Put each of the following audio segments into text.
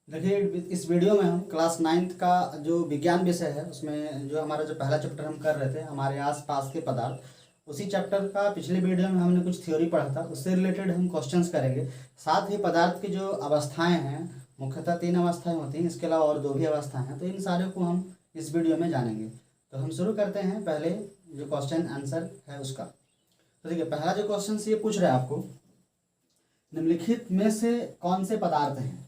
देखिए, इस वीडियो में हम क्लास 9th का जो विज्ञान विषय है उसमें जो हमारा जो पहला चैप्टर हम कर रहे थे हमारे आसपास के पदार्थ, उसी चैप्टर का पिछले वीडियो में हमने कुछ थ्योरी पढ़ा था, उससे रिलेटेड हम क्वेश्चंस करेंगे। साथ ही पदार्थ की जो अवस्थाएं हैं, मुख्यतः 3 अवस्थाएं होती हैं, इसके अलावा और 2 भी अवस्थाएं हैं, तो इन सारे को हम इस वीडियो में जानेंगे। तो हम शुरू करते हैं पहले जो क्वेश्चन आंसर है उसका। तो देखिए, पहला जो क्वेश्चन ये पूछ रहा है आपको, निम्नलिखित में से कौन से पदार्थ हैं,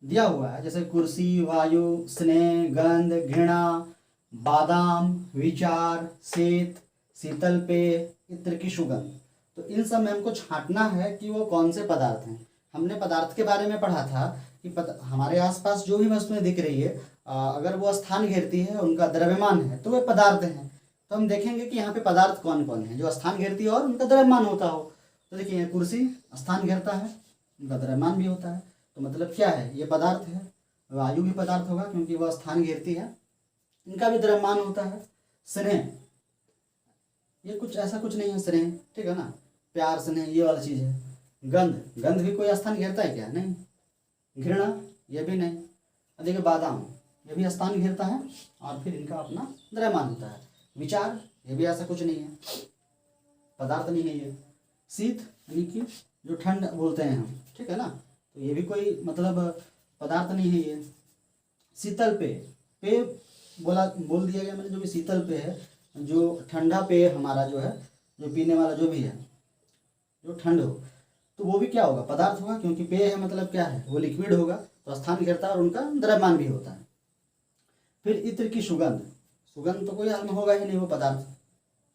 दिया हुआ है जैसे कुर्सी, वायु, स्नेह, गंध, घृणा, बादाम, विचार, शीत, शीतल पेय, इत्र की सुगंध। तो इन सब में हमको छांटना है कि वो कौन से पदार्थ हैं। हमने पदार्थ के बारे में पढ़ा था कि हमारे आसपास जो भी वस्तुएं दिख रही है, अगर वो स्थान घेरती है, उनका द्रव्यमान है, तो वे पदार्थ हैं। तो हम देखेंगे कि यहाँ पे पदार्थ कौन कौन है जो स्थान घेरती है और उनका द्रव्यमान होता हो। तो देखिए, कुर्सी स्थान घेरता है, उनका द्रव्यमान भी होता है, तो मतलब क्या है, ये पदार्थ है। वायु भी पदार्थ होगा क्योंकि वह स्थान घेरती है, इनका भी द्रव्यमान होता है। स्नेह, ये कुछ ऐसा कुछ नहीं है स्नेह, ठीक है ना, प्यार स्नेह ये वाली चीज़ है। गंध, गंध भी कोई स्थान घेरता है क्या? नहीं। घृणा, ये भी नहीं। और देखिए बादाम, ये भी स्थान घेरता है और फिर इनका अपना द्रव्यमान होता है। विचार, ये भी ऐसा कुछ नहीं है, पदार्थ नहीं है ये। शीत यानी कि जो ठंड बोलते हैं हम, ठीक है ना, तो ये भी कोई मतलब पदार्थ नहीं है ये। शीतल पेय, पेय बोल दिया गया मैंने, जो भी शीतल पेय है, जो ठंडा पेय हमारा जो है, जो पीने वाला जो भी है, जो ठंड हो, तो वो भी क्या होगा, पदार्थ होगा, क्योंकि पेय है मतलब क्या है, वो लिक्विड होगा, तो स्थान घेरता है और उनका द्रव्यमान भी होता है। फिर इत्र की सुगंध, सुगंध तो कोई हाल में होगा ही नहीं, वो पदार्थ।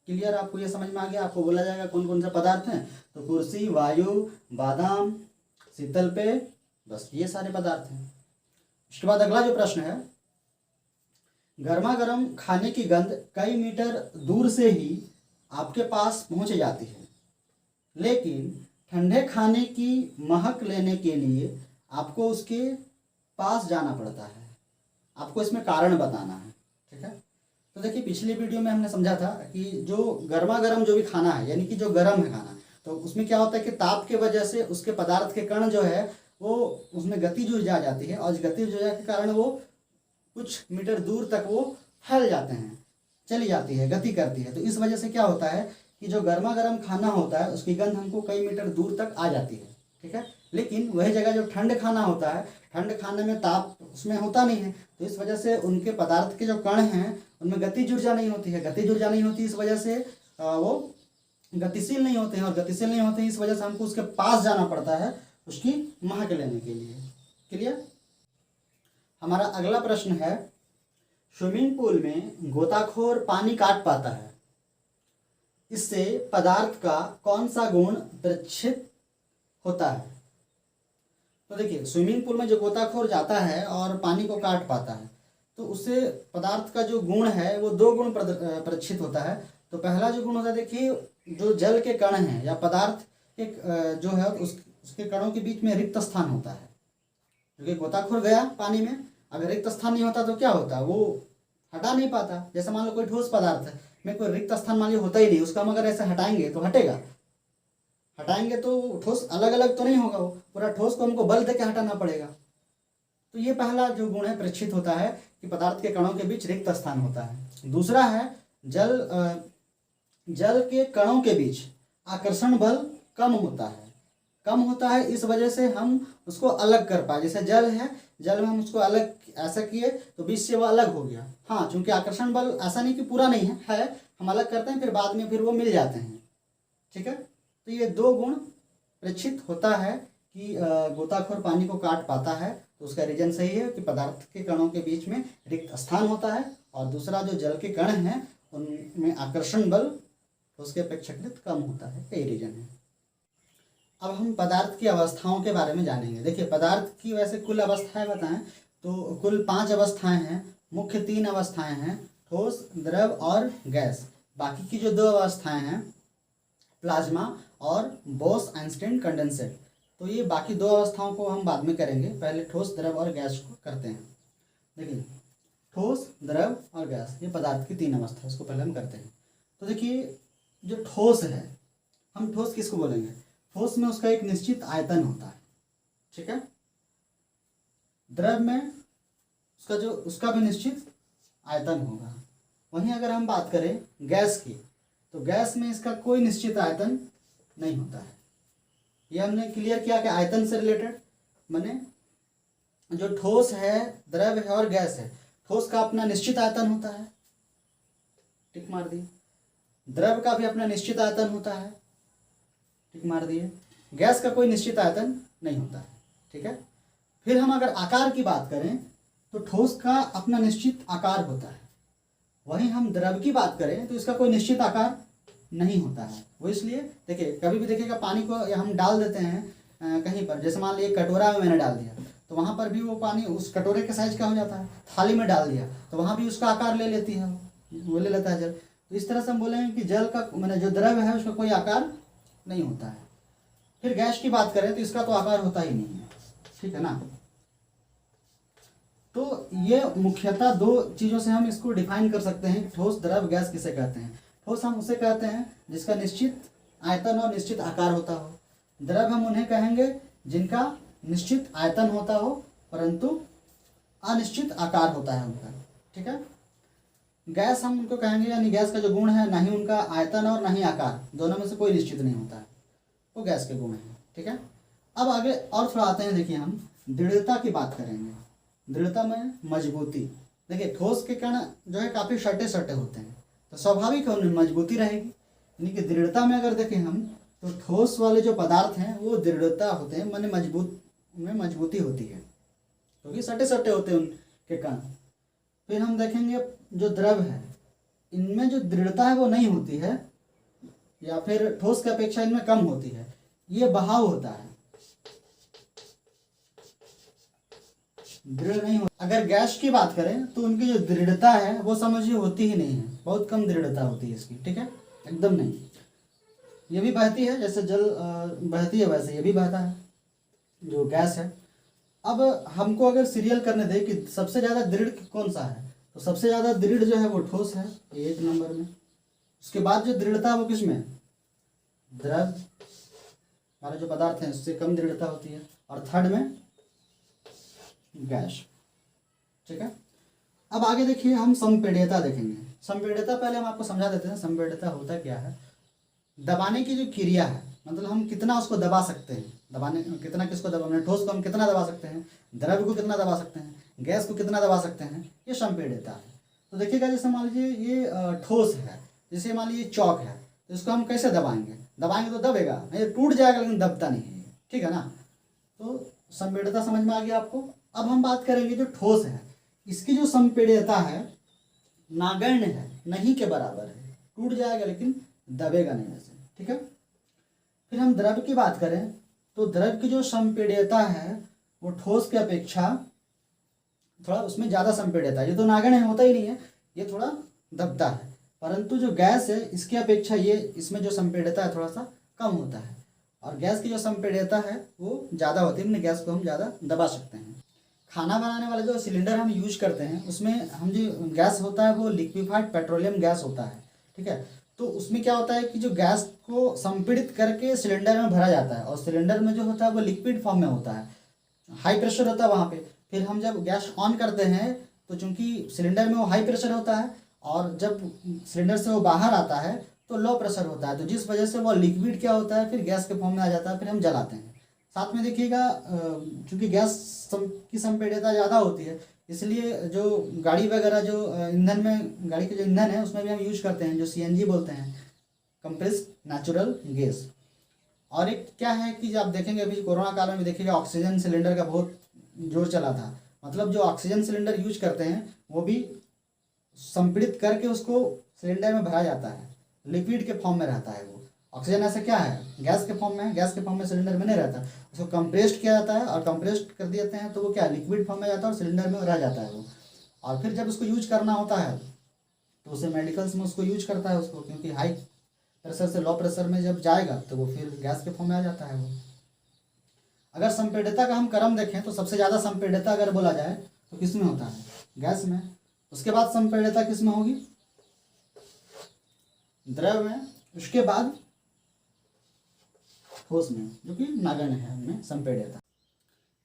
क्लियर, आपको ये समझ में आ गया? आपको बोला जाएगा कौन कौन से पदार्थ हैं, तो कुर्सी, वायु, बादाम, शीतल पेय, बस ये सारे पदार्थ हैं। उसके बाद अगला जो प्रश्न है, गर्मा गर्म खाने की गंध कई मीटर दूर से ही आपके पास पहुंच जाती है, लेकिन ठंडे खाने की महक लेने के लिए आपको उसके पास जाना पड़ता है। आपको इसमें कारण बताना है, ठीक है। तो देखिए, पिछली वीडियो में हमने समझा था कि जो गर्मा गर्म जो भी खाना है, यानी कि जो गर्म है खाना, तो उसमें क्या होता है कि ताप के वजह से उसके पदार्थ के कण जो है वो उसमें गति जुड़ जा जाती है, और गति जुड़ जाने के कारण वो कुछ मीटर दूर तक वो फैल जाते हैं, चली जाती है, गति करती है। तो इस वजह से क्या होता है कि जो गर्मा गर्म खाना होता है उसकी गंध हमको कई मीटर दूर तक आ जाती है, ठीक है। लेकिन वही जगह जो ठंड खाना होता है, ठंड खाने में ताप उसमें होता नहीं है, तो इस वजह से उनके पदार्थ के जो कण हैं उनमें गति ऊर्जा नहीं होती है। गति ऊर्जा नहीं होती, इस वजह से वो गतिशील नहीं होते हैं, और गतिशील नहीं होते हैं इस वजह से हमको उसके पास जाना पड़ता है उसकी महक लेने के लिए। क्लियर? हमारा अगला प्रश्न है, स्विमिंग पूल में गोताखोर पानी काट पाता है, इससे पदार्थ का कौन सा गुण प्रदर्शित होता है? तो देखिए, स्विमिंग पूल में जो गोताखोर जाता है और पानी को काट पाता है, तो उससे पदार्थ का जो गुण है वो 2 गुण प्रदर्शित होता है। तो पहला जो गुण होता है, देखिए, जो जल के कण हैं या पदार्थ एक जो है उसके कणों के बीच में रिक्त स्थान होता है। क्योंकि गोताखोर गया पानी में, अगर रिक्त स्थान नहीं होता तो क्या होता, वो हटा नहीं पाता। जैसे मान लो कोई ठोस पदार्थ है में कोई रिक्त स्थान मान लो होता ही नहीं, उसका हम अगर ऐसे हटाएंगे तो हटेगा, हटाएंगे तो ठोस अलग अलग तो नहीं होगा, वो पूरा ठोस को हमको बल देके हटाना पड़ेगा। तो ये पहला जो गुण है प्रदर्शित होता है कि पदार्थ के कणों के बीच रिक्त स्थान होता है। दूसरा है जल के कणों के बीच आकर्षण बल कम होता है। कम होता है इस वजह से हम उसको अलग कर पाए। जैसे जल है, जल में हम उसको अलग ऐसा किए तो बीच से वो अलग हो गया। हाँ, चूंकि आकर्षण बल ऐसा नहीं कि पूरा नहीं है, हम अलग करते हैं फिर बाद में फिर वो मिल जाते हैं, ठीक है। तो ये 2 गुण प्रदर्शित होता है कि गोताखोर पानी को काट पाता है, तो उसका रीजन सही है कि पदार्थ के कणों के बीच में रिक्त स्थान होता है, और दूसरा जो जल के कण हैं उनमें आकर्षण बल उसके अपेक्षाकृत कम होता है, यही रीजन है। अब हम पदार्थ की अवस्थाओं के बारे में जानेंगे। देखिए, पदार्थ की वैसे कुल अवस्थाएं बताएं तो कुल 5 अवस्थाएं हैं। मुख्य 3 अवस्थाएं हैं, ठोस, द्रव और गैस। बाकी की जो 2 अवस्थाएं हैं, प्लाज्मा और बोस-आइंस्टीन कंडेंसेट, तो ये बाकी 2 अवस्थाओं को हम बाद में करेंगे, पहले ठोस, द्रव और गैस को करते हैं। देखिए, ठोस, द्रव और गैस, ये पदार्थ की 3 अवस्था है, इसको पहले हम करते हैं। तो देखिए, जो ठोस है, हम ठोस किसको बोलेंगे? ठोस में उसका एक निश्चित आयतन होता है, ठीक है। द्रव में उसका भी निश्चित आयतन होगा। वहीं अगर हम बात करें गैस की, तो गैस में इसका कोई निश्चित आयतन नहीं होता है। ये हमने क्लियर किया कि आयतन से रिलेटेड, माने जो ठोस है, द्रव है और गैस है, ठोस का अपना निश्चित आयतन होता है, टिक मार दिए। द्रव का भी अपना निश्चित आयतन होता है, टिक मार दिए। गैस का कोई निश्चित आयतन नहीं होता है, ठीक है। फिर हम अगर आकार की बात करें तो ठोस का अपना निश्चित आकार होता है। वहीं हम द्रव की बात करें तो इसका कोई निश्चित आकार नहीं होता है। वो इसलिए देखिए, कभी भी देखिएगा पानी को हम डाल देते हैं कहीं पर, जैसे मान लीजिए कटोरा में मैंने डाल दिया तो वहाँ पर भी वो पानी उस कटोरे के साइज का हो जाता है। थाली में डाल दिया तो वहाँ भी उसका आकार ले लेती है, वो ले लेता है जल। तो इस तरह से हम बोलेंगे कि जल का मैंने जो द्रव है उसका कोई आकार नहीं होता है। फिर गैस की बात करें तो इसका तो आकार होता ही नहीं है, ठीक है ना। तो ये मुख्यतः दो चीज़ों से हम इसको डिफाइन कर सकते हैं, ठोस द्रव गैस किसे कहते हैं। ठोस हम उसे कहते हैं जिसका निश्चित आयतन और निश्चित आकार होता हो। द्रव हम उन्हें कहेंगे जिनका निश्चित आयतन होता हो परंतु अनिश्चित आकार होता है उनका, ठीक है। गैस हम उनको कहेंगे, यानी गैस का जो गुण है, ना ही उनका आयतन और ना ही आकार, दोनों में से कोई निश्चित नहीं होता है, वो गैस के गुण हैं, ठीक है। अब आगे और थोड़ा आते हैं, देखिए हम दृढ़ता की बात करेंगे। दृढ़ता में मजबूती, देखिए ठोस के कण जो है काफ़ी सटे सटे होते हैं, तो स्वाभाविक है उनमें मजबूती रहेगी। यानी कि दृढ़ता में अगर देखें हम तो ठोस वाले जो पदार्थ हैं वो दृढ़ता होते हैं, माने मजबूती होती है, क्योंकि सटे सटे होते हैं उनके कण। फिर हम देखेंगे जो द्रव है इनमें जो दृढ़ता है वो नहीं होती है, या फिर ठोस की अपेक्षा इनमें कम होती है, ये बहाव होता है, दृढ़ नहीं होता। अगर गैस की बात करें तो उनकी जो दृढ़ता है वो समझिए होती ही नहीं है, बहुत कम दृढ़ता होती है इसकी, ठीक है, एकदम नहीं। ये भी बहती है जैसे जल बहती है वैसे ये भी बहता है जो गैस है। अब हमको अगर सीरियल करने दे कि सबसे ज़्यादा दृढ़ कौन सा है, तो सबसे ज़्यादा दृढ़ जो है वो ठोस है 1 नंबर में। उसके बाद जो दृढ़ता है वो किस में, द्रव हमारे जो पदार्थ हैं उससे कम दृढ़ता होती है, और थर्ड में गैस, ठीक है। अब आगे देखिए हम संपीड्यता देखेंगे। संपीड्यता पहले हम आपको समझा देते हैं संपीड्यता होता क्या है। दबाने की जो क्रिया है, मतलब हम कितना उसको दबा सकते हैं, दबाने कितना किसको दबाने, ठोस को हम कितना दबा सकते हैं, द्रव को कितना दबा सकते हैं, गैस को कितना दबा सकते हैं, ये संपीड्यता है। तो देखिएगा जैसे मान लीजिए ये ठोस है, जैसे मान लीजिए चौक है, तो इसको हम कैसे दबाएंगे, दबाएंगे तो दबेगा, ये टूट जाएगा लेकिन दबता नहीं है, ठीक है ना। तो संपीड्यता समझ में आ गया आपको। अब हम बात करेंगे जो ठोस है, इसकी जो संपीड्यता है नागण्य है, नहीं के बराबर है, टूट जाएगा लेकिन दबेगा नहीं ऐसे, ठीक है। फिर हम द्रव की बात करें तो द्रव की जो संपीड्यता है वो ठोस की अपेक्षा थोड़ा उसमें ज़्यादा संपीड्यता है, ये तो नागण्य होता ही नहीं है, ये थोड़ा दबता है। परंतु जो गैस है इसकी अपेक्षा ये इसमें जो संपीड्यता है थोड़ा सा कम होता है, और गैस की जो संपीड्यता है वो ज़्यादा होती है, मतलब गैस को हम ज़्यादा दबा सकते हैं। खाना बनाने वाला जो सिलेंडर हम यूज करते हैं उसमें हम जो गैस होता है वो लिक्विफाइड पेट्रोलियम गैस होता है, ठीक है। तो उसमें क्या होता है कि जो गैस को संपीड़ित करके सिलेंडर में भरा जाता है, और सिलेंडर में जो होता है वो लिक्विड फॉर्म में होता है, हाई प्रेशर होता है वहाँ पे। फिर हम जब गैस ऑन करते हैं तो चूंकि सिलेंडर में वो हाई प्रेशर होता है, और जब सिलेंडर से वो बाहर आता है तो लो प्रेशर होता है, तो जिस वजह से वो लिक्विड क्या होता है फिर गैस के फॉर्म में आ जाता है, फिर हम जलाते हैं। साथ में देखिएगा चूँकि गैस की संपीड्यता ज़्यादा होती है, इसलिए जो गाड़ी वगैरह जो ईंधन में, गाड़ी के जो ईंधन है उसमें भी हम यूज करते हैं जो CNG बोलते हैं, कंप्रेस्ड नेचुरल गैस। और एक क्या है कि आप देखेंगे अभी कोरोना काल में देखिएगा ऑक्सीजन सिलेंडर का बहुत जोर चला था, मतलब जो ऑक्सीजन सिलेंडर यूज करते हैं वो भी संपीड़ित करके उसको सिलेंडर में भरा जाता है, लिक्विड के फॉर्म में रहता है वो। ऑक्सीजन ऐसे क्या है, गैस के फॉर्म में है, गैस के फॉर्म में सिलेंडर में नहीं रहता, उसको कंप्रेस्ड किया जाता है, और कंप्रेस्ड कर देते हैं तो वो क्या लिक्विड फॉर्म में जाता है और सिलेंडर में रह जाता है वो। और फिर जब उसको यूज करना होता है तो उसे मेडिकल्स में उसको यूज करता है उसको, क्योंकि हाई प्रेशर से लो प्रेशर में जब जाएगा तो वो फिर गैस के फॉर्म में आ जाता है वो। अगर संपीड्यता का हम क्रम देखें तो सबसे ज़्यादा संपीड्यता अगर बोला जाए तो किस में होता है, गैस में। उसके बाद संपीड्यता किस में होगी, द्रव में। उसके बाद ठोस में, जो कि नगण्य है उनमें संपीड्यता।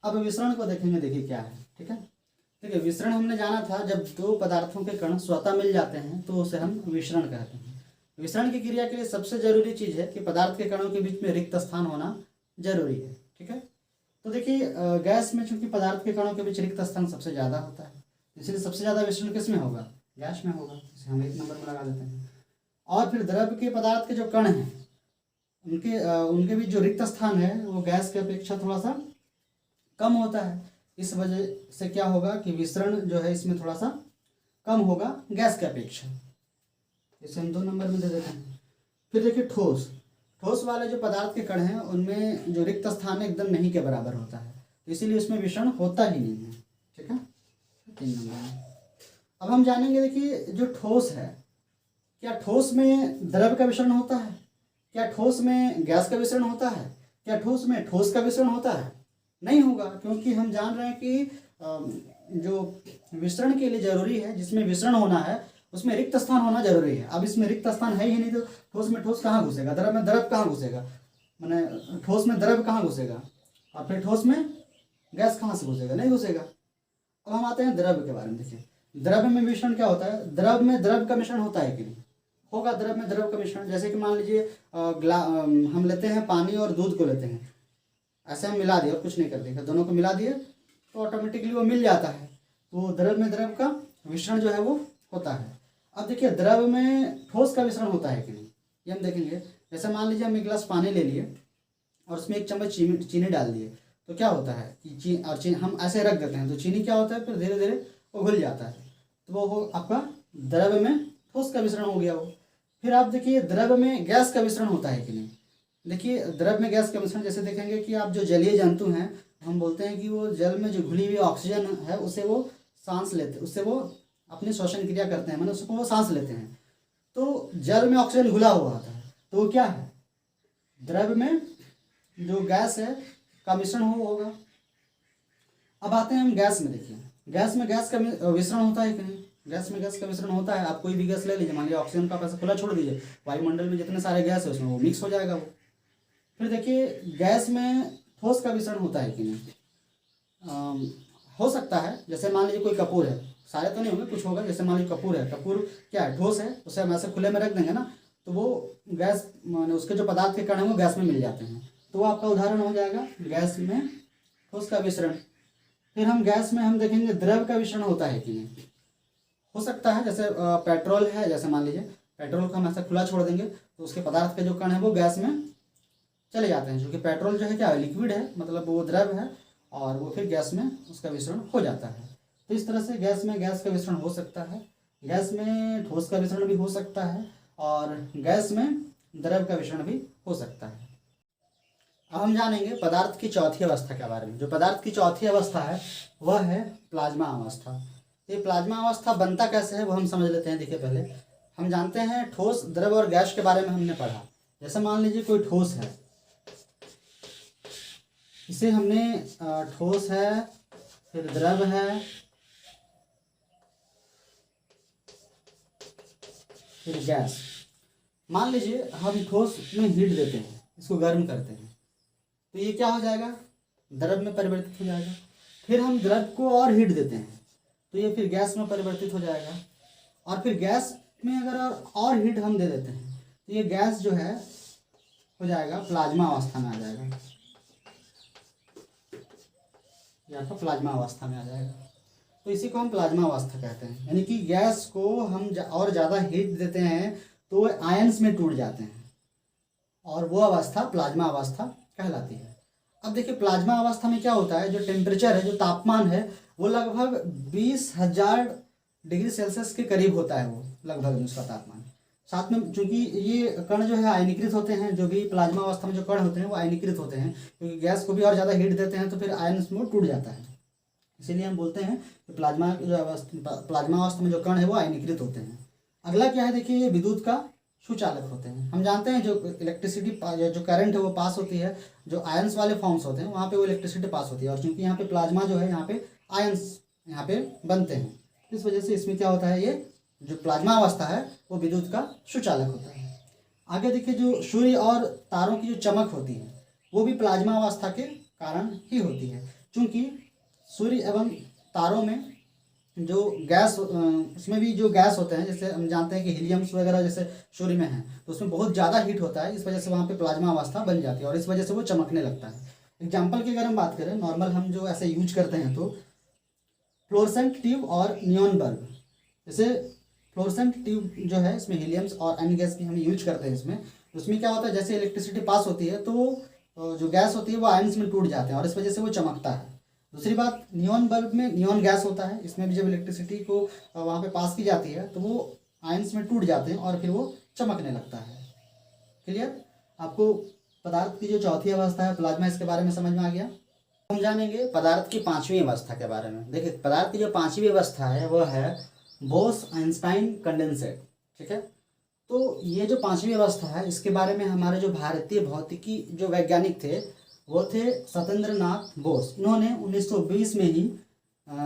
अब विसरण को देखेंगे, देखिए क्या है, ठीक है। देखिए विसरण हमने जाना था, जब दो पदार्थों के कण स्वतः मिल जाते हैं तो उसे हम विसरण कहते हैं। विसरण की क्रिया के लिए सबसे जरूरी चीज़ है कि पदार्थ के कणों के बीच में रिक्त स्थान होना जरूरी है, ठीक है। तो देखिए गैस में चूंकि पदार्थ के कणों के बीच रिक्त स्थान सबसे ज़्यादा होता है, इसलिए सबसे ज़्यादा विसरण किस में होगा, गैस में होगा, इसे हम 1 नंबर में लगा देते हैं। और फिर द्रव के पदार्थ के जो कण हैं उनके बीच जो रिक्त स्थान है वो गैस की अपेक्षा थोड़ा सा कम होता है। इस वजह से क्या होगा कि विसरण जो है इसमें थोड़ा सा कम होगा गैस की अपेक्षा। इसे हम 2 नंबर में दे देते हैं। फिर देखिए ठोस, ठोस वाले जो पदार्थ के कण हैं उनमें जो रिक्त स्थान है एकदम नहीं के बराबर होता है, तो इसीलिए उसमें विसरण होता ही नहीं है, ठीक है। 3 नंबर में अब हम जानेंगे, देखिए जो ठोस है, क्या ठोस में द्रव का विसरण होता है, क्या ठोस में गैस का विसरण होता है, क्या ठोस में ठोस का विसरण होता है, नहीं होगा, क्योंकि हम जान रहे हैं कि जो विसरण के लिए जरूरी है, जिसमें विसरण होना है उसमें रिक्त स्थान होना जरूरी है। अब इसमें रिक्त स्थान है ही नहीं तो ठोस में ठोस कहाँ घुसेगा, द्रव में द्रव कहाँ घुसेगा, मैंने ठोस में द्रव कहाँ घुसेगा, और फिर ठोस में गैस कहाँ से घुसेगा, नहीं घुसेगा। अब हम आते हैं द्रव के बारे में। देखिए द्रव में मिश्रण क्या होता है, द्रव में द्रव का मिश्रण होता है कि नहीं, होगा द्रव में द्रव का मिश्रण। जैसे कि मान लीजिए हम लेते हैं पानी और दूध को लेते हैं, ऐसे हम मिला दिए और कुछ नहीं कर दिया, दोनों को मिला दिए तो ऑटोमेटिकली वो मिल जाता है, तो द्रव में द्रव का मिश्रण जो है वो होता है। अब देखिए द्रव में ठोस का मिश्रण होता है कि नहीं, ये हम देखेंगे। जैसे मान लीजिए हम 1 गिलास पानी ले लिए और उसमें 1 चम्मच चीनी डाल दिए, तो क्या होता है कि चीनी हम ऐसे रख देते हैं तो चीनी क्या होता है, फिर धीरे धीरे वो घुल जाता है, तो वो आपका द्रव में ठोस का मिश्रण हो गया वो। फिर आप देखिए द्रव में गैस का मिश्रण होता है कि नहीं। देखिए द्रव में गैस का मिश्रण जैसे देखेंगे कि आप जो जलीय जंतु हैं, हम बोलते हैं कि वो जल में जो घुली हुई ऑक्सीजन है उसे वो सांस लेते, उससे वो अपनी श्वसन क्रिया करते हैं, मतलब उसको वो सांस लेते हैं। तो जल में ऑक्सीजन घुला हुआ होता है, तो वो क्या है, द्रव में जो गैस है का मिश्रण होगा। अब आते हैं हम गैस में। देखिए गैस में गैस का मिश्रण होता है कि नहीं, गैस में गैस का मिश्रण होता है। आप कोई भी गैस ले लीजिए, मान लीजिए ऑक्सीजन का आप ऐसे खुला छोड़ दीजिए, वायुमंडल में जितने सारे गैस है उसमें वो मिक्स हो जाएगा वो। फिर देखिए गैस में ठोस का मिश्रण होता है कि नहीं, हो सकता है। जैसे मान लीजिए कोई कपूर है, सारे तो नहीं होंगे, कुछ होगा। जैसे मान लीजिए कपूर है, कपूर क्या है, ठोस है, उसे हम ऐसे खुले में रख देंगे ना तो वो गैस माने उसके जो पदार्थ के कण हैं वो गैस में मिल जाते हैं, तो वो आपका उदाहरण हो जाएगा गैस में ठोस का मिश्रण। फिर हम गैस में हम देखेंगे द्रव का मिश्रण होता है कि नहीं, हो सकता है। जैसे पेट्रोल है, जैसे मान लीजिए पेट्रोल को हम ऐसा खुला छोड़ देंगे तो उसके पदार्थ के जो कण है वो गैस में चले जाते हैं, क्योंकि पेट्रोल जो है क्या है, लिक्विड है, मतलब वो द्रव है, और वो फिर गैस में उसका मिश्रण हो जाता है। तो इस तरह से गैस में गैस का मिश्रण हो सकता है, गैस में ठोस का मिश्रण भी हो सकता है, और गैस में द्रव का मिश्रण भी हो सकता है। अब हम जानेंगे पदार्थ की चौथी अवस्था के बारे में। जो पदार्थ की चौथी अवस्था है वह है प्लाज्मा अवस्था। ये प्लाज्मा अवस्था बनता कैसे है वो हम समझ लेते हैं। देखिए पहले हम जानते हैं ठोस, द्रव और गैस के बारे में हमने पढ़ा। जैसे मान लीजिए कोई ठोस है, इसे हमने ठोस है, फिर द्रव है, फिर गैस। मान लीजिए हम ठोस में हीट देते हैं, इसको गर्म करते हैं, तो ये क्या हो जाएगा, द्रव में परिवर्तित हो जाएगा। फिर हम द्रव को और हीट देते हैं तो ये फिर गैस में परिवर्तित हो जाएगा। और फिर गैस में अगर और हीट हम दे देते हैं तो ये गैस जो है हो जाएगा प्लाज्मा अवस्था में आ जाएगा, या तो प्लाज्मा अवस्था में आ जाएगा। तो इसी को हम प्लाज्मा अवस्था कहते हैं। यानी कि गैस को हम और ज़्यादा हीट देते हैं तो वो आयंस में टूट जाते हैं, और वो अवस्था प्लाज्मा अवस्था कहलाती है। अब देखिए प्लाज्मा अवस्था में क्या होता है, जो टेम्परेचर है, जो तापमान है, वो लगभग 20,000 डिग्री सेल्सियस के करीब होता है, वो लगभग उसका तापमान। साथ में चूंकि ये कण जो है आयनीकृत होते हैं, जो भी प्लाज्मा अवस्था में जो कण होते हैं वो आयनीकृत होते हैं, क्योंकि गैस को भी और ज़्यादा हीट देते हैं तो फिर आयन्स में टूट जाता है। इसीलिए हम बोलते हैं कि प्लाज्मा अवस्था में जो कण है वो आयनीकृत होते हैं। अगला क्या है, देखिए ये विद्युत का सुचालक होते हैं। हम जानते हैं जो इलेक्ट्रिसिटी जो करंट है वो पास होती है, जो आयंस वाले फॉर्म्स होते हैं वहाँ पे वो इलेक्ट्रिसिटी पास होती है, और चूंकि यहाँ पे प्लाज्मा जो है यहाँ पे आयंस यहाँ पे बनते हैं, इस वजह से इसमें क्या होता है, ये जो प्लाज्मा अवस्था है वो विद्युत का सुचालक होता है। आगे देखिए जो सूर्य और तारों की जो चमक होती है वो भी प्लाज्मा अवस्था के कारण ही होती है। चूँकि सूर्य एवं तारों में जो गैस उसमें भी जो गैस होते हैं, जैसे हम जानते हैं कि हीलियम्स वगैरह जैसे सूर्य में है, तो उसमें बहुत ज़्यादा हीट होता है, इस वजह से वहाँ पे प्लाज्मा अवस्था बन जाती है और इस वजह से वो चमकने लगता है। एग्जाम्पल की अगर हम बात करें, नॉर्मल हम जो ऐसे यूज करते हैं तो फ्लोरेसेंट ट्यूब और नियॉन बल्ब, जैसे फ्लोरेसेंट ट्यूब जो है इसमें हीलियम्स और अन्य गैस भी हम यूज करते हैं इसमें, तो उसमें क्या होता है, जैसे इलेक्ट्रिसिटी पास होती है तो जो गैस होती है वो आयंस में टूट जाते हैं और इस वजह से वो चमकता है। दूसरी बात, नियॉन बल्ब में नियॉन गैस होता है, इसमें भी जब इलेक्ट्रिसिटी को वहाँ पे पास की जाती है तो वो आयंस में टूट जाते हैं और फिर वो चमकने लगता है। क्लियर? आपको पदार्थ की जो चौथी अवस्था है प्लाज्मा, इसके बारे में समझ में आ गया। हम जानेंगे पदार्थ की पांचवी अवस्था के बारे में। देखिए, पदार्थ की जो पांचवी अवस्था है वो है बोस-आइंस्टाइन कंडेंसेट। ठीक है, तो ये जो पांचवी अवस्था है इसके बारे में हमारे जो भारतीय भौतिकी जो वैज्ञानिक थे वो थे सत्येंद्रनाथ बोस। इन्होंने 1920 में ही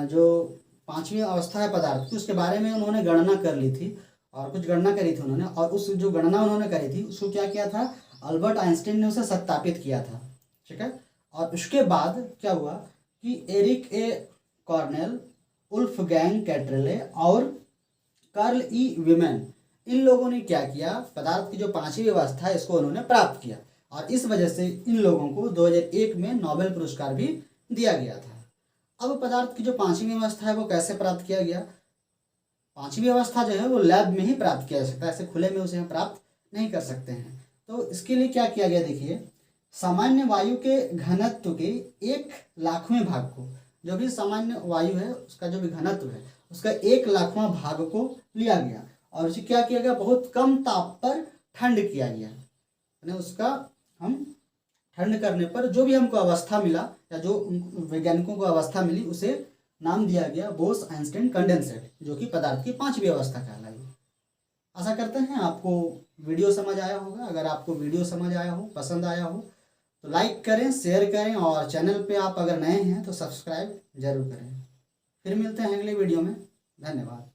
जो पांचवी अवस्था है पदार्थ की उसके बारे में उन्होंने गणना कर ली थी और कुछ गणना करी थी उन्होंने, और उस जो गणना उन्होंने करी थी उसको क्या किया था, अल्बर्ट आइंस्टाइन ने उसे सत्यापित किया था। ठीक है, और उसके बाद क्या हुआ कि एरिक ए कॉर्नेल, वुल्फगैंग कैट्रेले और कार्ल ई विमेन, इन लोगों ने क्या किया, पदार्थ की जो पांचवी अवस्था है इसको उन्होंने प्राप्त किया और इस वजह से इन लोगों को 2001 में नोबेल पुरस्कार भी दिया गया था। अब पदार्थ की जो पांचवी अवस्था है वो कैसे प्राप्त किया गया? पांचवी अवस्था जो है वो लैब में ही प्राप्त किया जा सकता है, ऐसे खुले में उसे हम प्राप्त नहीं कर सकते हैं। तो इसके लिए क्या किया गया, देखिए, सामान्य वायु के घनत्व के 1,00,000वें भाग को, जो भी सामान्य वायु है उसका जो भी घनत्व है उसका 1,00,000वां भाग को लिया गया और उसे क्या किया गया, बहुत कम ताप पर ठंड किया गया। यानी उसका हम ठंड करने पर जो भी हमको अवस्था मिला या जो वैज्ञानिकों को अवस्था मिली उसे नाम दिया गया बोस-आइंस्टाइन कंडेंसेट, जो कि पदार्थ की पांचवी अवस्था कहलाई। आशा करते हैं आपको वीडियो समझ आया होगा। अगर आपको वीडियो समझ आया हो, पसंद आया हो तो लाइक करें, शेयर करें और चैनल पे आप अगर नए हैं तो सब्सक्राइब जरूर करें। फिर मिलते हैं अगले वीडियो में। धन्यवाद।